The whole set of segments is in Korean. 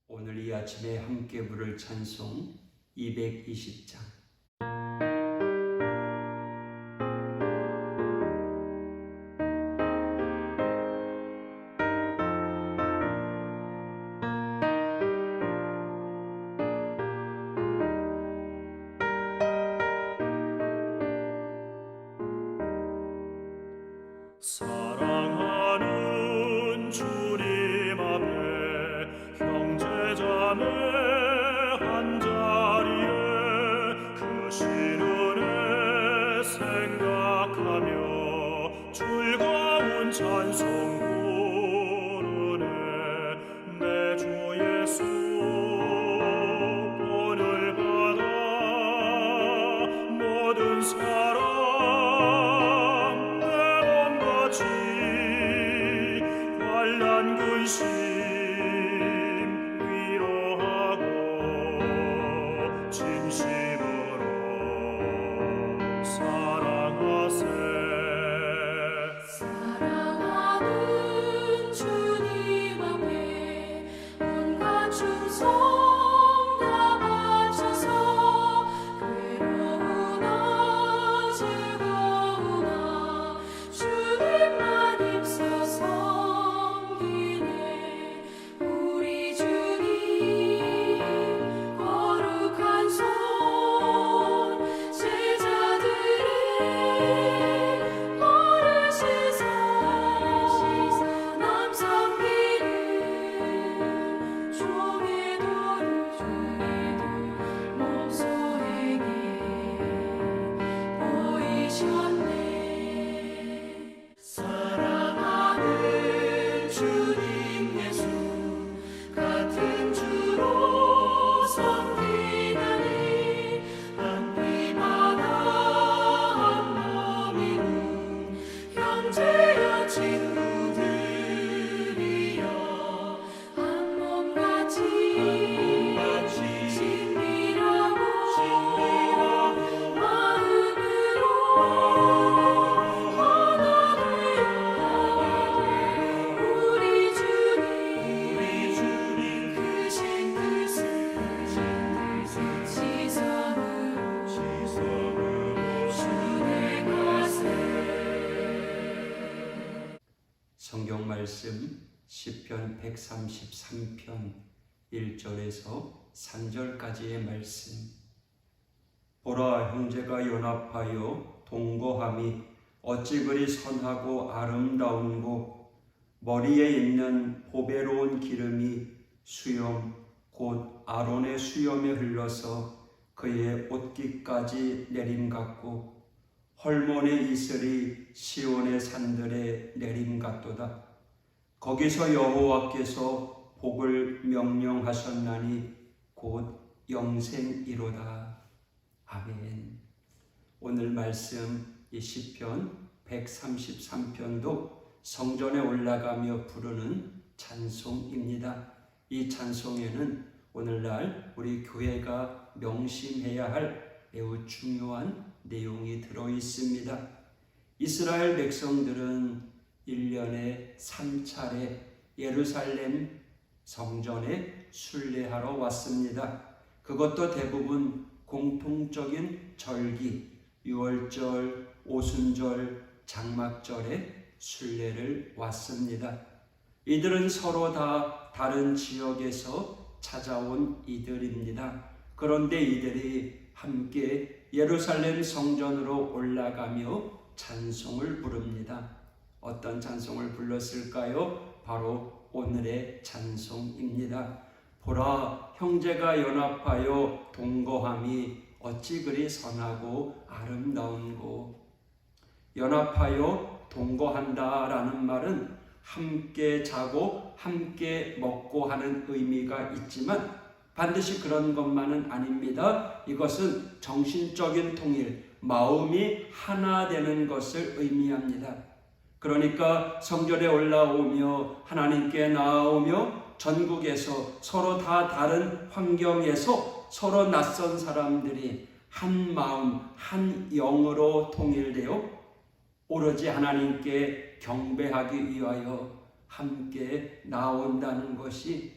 오늘 이 아침에 함께 부를 찬송 220장. 사랑하는 주님 앞에 형제자매 한자리에 그 신은혜 생각하며 즐거운 찬송 부르네. 내 주 예수 본을 받아 모든 사람 내 몸같이 환난 근심 위로하고 진심으로 사랑하세. 사랑하는 주님 앞에 온갖 충성 다 바쳐서 괴로우나 즐거우나 주님만 입서 섬기네. 우리 주님 거룩한 손 제자들의 어르시사 남 섬기는 종의 도를 목소에게 보이셨네. 사랑하는 주님 예수 같은 주로 섬기다니 한 피마다 한 몸이룬 형제여 친구들이여 한 몸같이 친밀하고 마음으로 하나 되어 우리 주님 크신 뜻을 지성으로 준행하세. 성경 말씀 시편 133편 1절에서 3절까지의 말씀. 보라, 형제가 연합하여 동거함이 어찌 그리 선하고 아름다운고. 머리에 있는 보배로운 기름이 수염 곧 아론의 수염에 흘러서 그의 옷깃까지 내림 같고 헐몬의 이슬이 시온의 산들에 내림 같도다. 거기서 여호와께서 복을 명령하셨나니 곧 영생이로다. 아멘. 오늘 말씀 이 시편 133편도 성전에 올라가며 부르는 찬송입니다. 이 찬송에는 오늘날 우리 교회가 명심해야 할 매우 중요한 내용이 들어 있습니다. 이스라엘 백성들은 1년에 3차례 예루살렘 성전에 순례하러 왔습니다. 그것도 대부분 공통적인 절기, 유월절, 오순절, 장막절에 순례를 왔습니다. 이들은 서로 다 다른 지역에서 찾아온 이들입니다. 그런데 이들이 함께 예루살렘 성전으로 올라가며 찬송을 부릅니다. 어떤 찬송을 불렀을까요? 바로 오늘의 찬송입니다. 보라, 형제가 연합하여 동거함이 어찌 그리 선하고 아름다운고. 연합하여 동거한다라는 말은 함께 자고 함께 먹고 하는 의미가 있지만 반드시 그런 것만은 아닙니다. 이것은 정신적인 통일, 마음이 하나 되는 것을 의미합니다. 그러니까 성전에 올라오며 하나님께 나아오며 전국에서 서로 다 다른 환경에서 서로 낯선 사람들이 한 마음, 한 영으로 통일되어 오로지 하나님께 경배하기 위하여 함께 나온다는 것이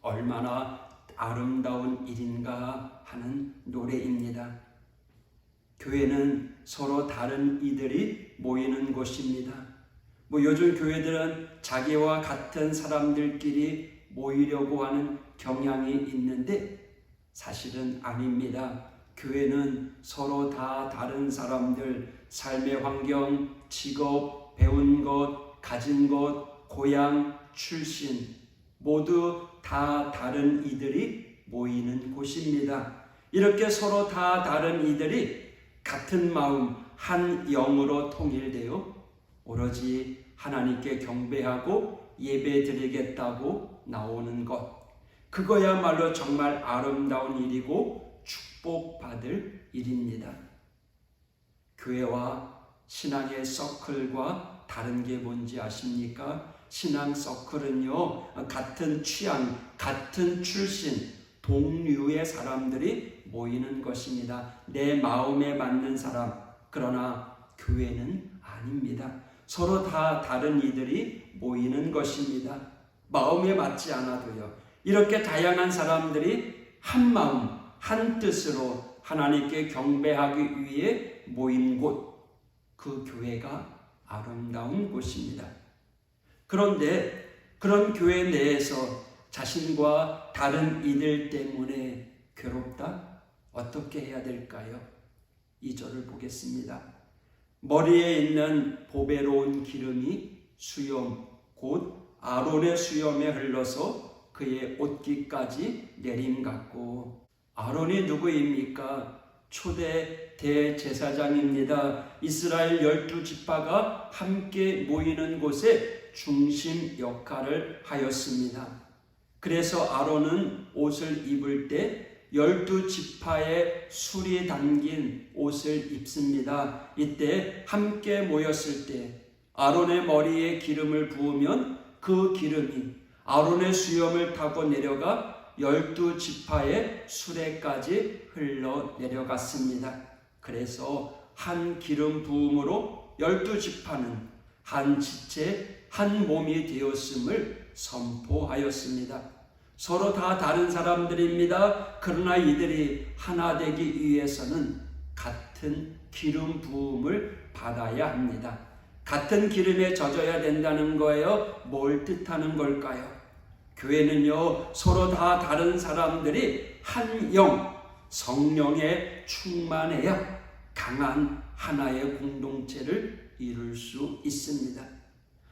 얼마나 아름다운 일인가 하는 노래입니다. 교회는 서로 다른 이들이 모이는 곳입니다. 요즘 교회들은 자기와 같은 사람들끼리 모이려고 하는 경향이 있는데 사실은 아닙니다. 교회는 서로 다 다른 사람들, 삶의 환경, 직업, 배운 것, 가진 것, 고향, 출신 모두 다 다른 이들이 모이는 곳입니다. 이렇게 서로 다 다른 이들이 같은 마음, 한 영으로 통일되어 오로지 하나님께 경배하고 예배 드리겠다고 나오는 것, 그거야말로 정말 아름다운 일이고 축복받을 일입니다. 교회와 신앙의 서클과 다른 게 뭔지 아십니까? 신앙 서클은요, 같은 취향, 같은 출신, 동류의 사람들이 모이는 것입니다. 내 마음에 맞는 사람. 그러나 교회는 아닙니다. 서로 다 다른 이들이 모이는 것입니다. 마음에 맞지 않아도요. 이렇게 다양한 사람들이 한 마음, 한 뜻으로 하나님께 경배하기 위해 모인 곳, 그 교회가 아름다운 곳입니다. 그런데 그런 교회 내에서 자신과 다른 이들 때문에 괴롭다? 어떻게 해야 될까요? 2절을 보겠습니다. 머리에 있는 보배로운 기름이 수염, 곧 아론의 수염에 흘러서 그의 옷깃까지 내림같고. 아론이 누구입니까? 초대 대제사장입니다. 이스라엘 12지파가 함께 모이는 곳에 중심 역할을 하였습니다. 그래서 아론은 옷을 입을 때 12지파의 술이 담긴 옷을 입습니다. 이때 함께 모였을 때 아론의 머리에 기름을 부으면 그 기름이 아론의 수염을 타고 내려가 12지파의 수레까지 흘러 내려갔습니다. 그래서 한 기름 부음으로 12지파는 한 지체, 한 몸이 되었음을 선포하였습니다. 서로 다 다른 사람들입니다. 그러나 이들이 하나 되기 위해서는 같은 기름 부음을 받아야 합니다. 같은 기름에 젖어야 된다는 거예요. 뭘 뜻하는 걸까요? 교회는요, 서로 다 다른 사람들이 한 영, 성령에 충만해야 강한 하나의 공동체를 이룰 수 있습니다.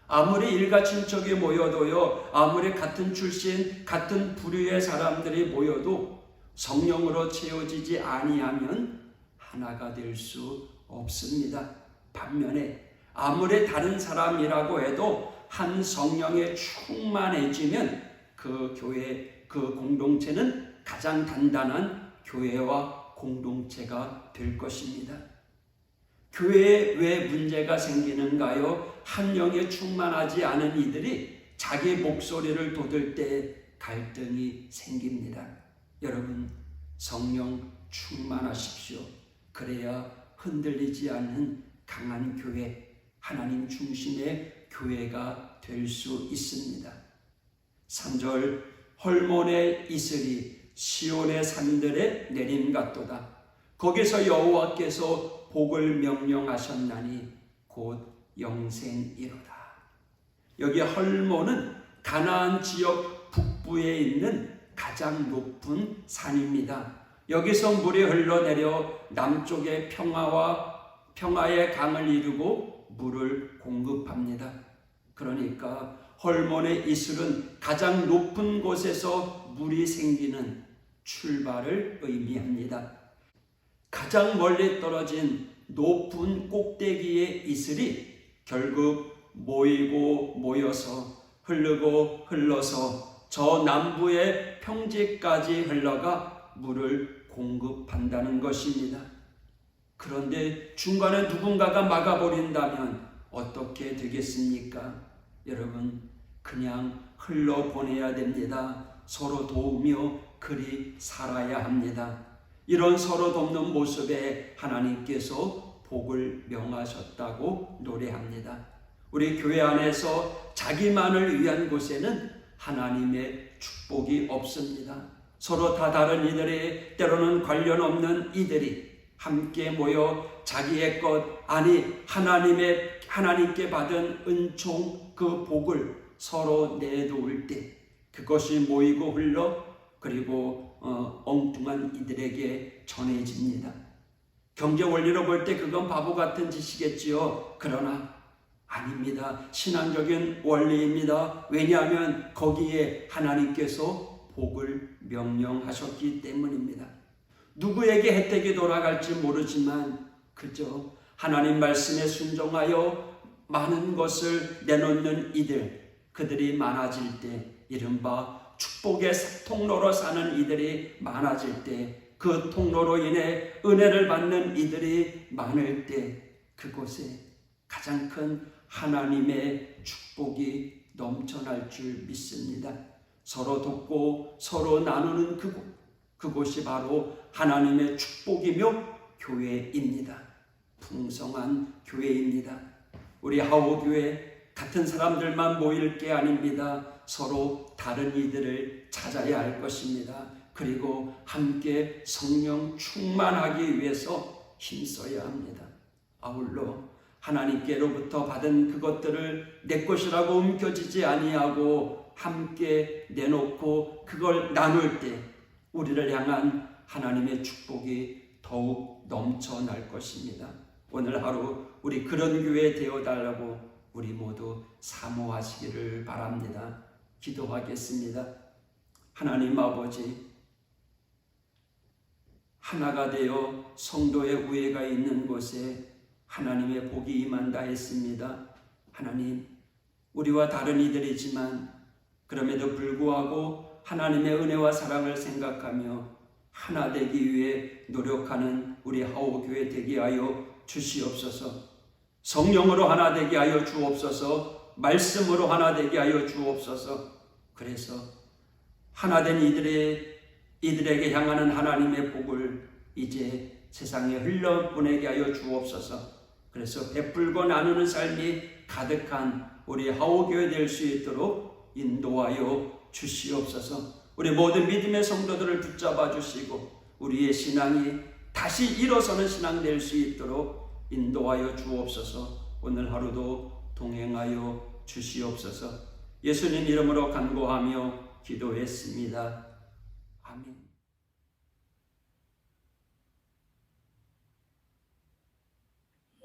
아무리 일가친척이 모여도요, 아무리 같은 출신, 같은 부류의 사람들이 모여도 성령으로 채워지지 아니하면 하나가 될 수 없습니다. 반면에 아무리 다른 사람이라고 해도 한 성령에 충만해지면 그 교회, 그 공동체는 가장 단단한 교회와 공동체가 될 것입니다. 교회에 왜 문제가 생기는가요? 한 영에 충만하지 않은 이들이 자기 목소리를 돋을 때 갈등이 생깁니다. 여러분, 성령 충만하십시오. 그래야 흔들리지 않는 강한 교회, 하나님 중심의 교회가 될 수 있습니다. 3절, 헐몬의 이슬이 시온의 산들에 내림같도다. 거기서 여호와께서 복을 명령하셨나니 곧 영생이로다. 여기 헐몬은 가나안 지역 북부에 있는 가장 높은 산입니다. 여기서 물이 흘러내려 남쪽의 평화의 강을 이루고 물을 공급합니다. 그러니까 헐몬의 이슬은 가장 높은 곳에서 물이 생기는 출발을 의미합니다. 가장 멀리 떨어진 높은 꼭대기의 이슬이 결국 모여서 흐르고 흘러서 저 남부의 평지까지 흘러가 물을 공급한다는 것입니다. 그런데 중간에 누군가가 막아버린다면 어떻게 되겠습니까? 여러분, 그냥 흘러보내야 됩니다. 서로 도우며 그리 살아야 합니다. 이런 서로 돕는 모습에 하나님께서 복을 명하셨다고 노래합니다. 우리 교회 안에서 자기만을 위한 곳에는 하나님의 축복이 없습니다. 서로 다 다른 이들이, 때로는 관련 없는 이들이 함께 모여 자기의 것, 아니 하나님께 받은 은총, 그 복을 서로 내놓을 때 그것이 모이고 흘러 그리고 엉뚱한 이들에게 전해집니다. 경제 원리로 볼 때 그건 바보 같은 짓이겠지요. 그러나 아닙니다. 신앙적인 원리입니다. 왜냐하면 거기에 하나님께서 복을 명령하셨기 때문입니다. 누구에게 혜택이 돌아갈지 모르지만 그저 하나님 말씀에 순종하여 많은 것을 내놓는 이들, 그들이 많아질 때, 이른바 축복의 통로로 사는 이들이 많아질 때, 그 통로로 인해 은혜를 받는 이들이 많을 때 그곳에 가장 큰 하나님의 축복이 넘쳐날 줄 믿습니다. 서로 돕고 서로 나누는 그곳이 바로 하나님의 축복이며 교회입니다. 풍성한 교회입니다. 우리 하오교회 같은 사람들만 모일 게 아닙니다. 서로 다른 이들을 찾아야 할 것입니다. 그리고 함께 성령 충만하기 위해서 힘써야 합니다. 아울러 하나님께로부터 받은 그것들을 내 것이라고 움켜쥐지 아니하고 함께 내놓고 그걸 나눌 때 우리를 향한 하나님의 축복이 더욱 넘쳐날 것입니다. 오늘 하루 우리 그런 교회 되어달라고 우리 모두 사모하시기를 바랍니다. 기도하겠습니다. 하나님 아버지, 하나가 되어 성도의 우애가 있는 곳에 하나님의 복이 임한다 했습니다. 하나님, 우리와 다른 이들이지만 그럼에도 불구하고 하나님의 은혜와 사랑을 생각하며 하나 되기 위해 노력하는 우리 하오교회 되게 하여 주시옵소서. 성령으로 하나 되게 하여 주옵소서. 말씀으로 하나 되게 하여 주옵소서. 그래서 하나된 이들에게 향하는 하나님의 복을 이제 세상에 흘러보내게 하여 주옵소서. 그래서 베풀고 나누는 삶이 가득한 우리 하오교회 될 수 있도록 인도하여 주시옵소서. 우리 모든 믿음의 성도들을 붙잡아 주시고 우리의 신앙이 다시 일어서는 신앙 될 수 있도록 인도하여 주옵소서. 오늘 하루도 동행하여 주시옵소서. 예수님 이름으로 간구하며 기도했습니다. 아멘.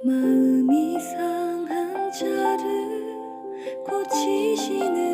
마음이 상한 자를 고치시는